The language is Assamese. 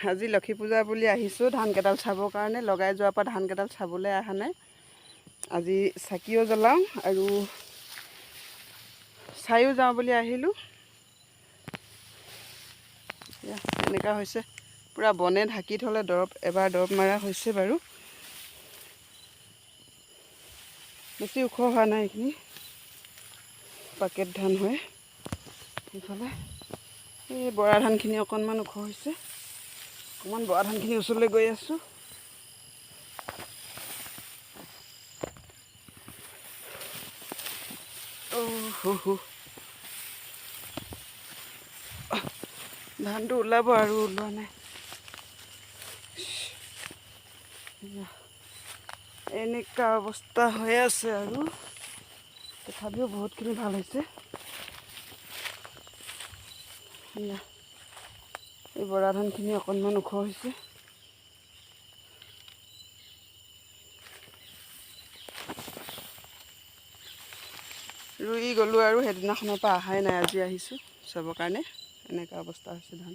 আজি লক্ষী পূজা বুলি আহিছোঁ ধানকেইডাল চাবৰ কাৰণে। লগাই যোৱাৰ পৰা ধানকেইডাল চাবলৈ অহা নাই। আজি চাকিও জ্বলাওঁ আৰু চাইও যাওঁ বুলি আহিলোঁ। এনেকুৱা হৈছে, পূৰা বনে ঢাকি থ'লে। এবাৰ দৰৱ মৰা হৈছে বাৰু। বেছি ওখ হোৱা নাই, এইখিনি পাকেট ধান হয়। সেইফালে এই বৰা ধানখিনি অকণমান ওখ হৈছে। অকণমান বৰা ধানখিনিৰ ওচৰলৈ গৈ আছোঁ। ধানটো ওলাব আৰু ওলোৱা নাই। এনেকুৱা অৱস্থা হৈ আছে আৰু তথাপিও বহুতখিনি ভাল হৈছে। এই বৰা ধানখিনি অকণমান ওখ হৈছে। ৰুই গ'লোঁ আৰু সেইদিনাখনৰ পৰা অহাই নাই। আজি আহিছোঁ চাবৰ কাৰণে। এনেকুৱা অৱস্থা হৈছে ধান।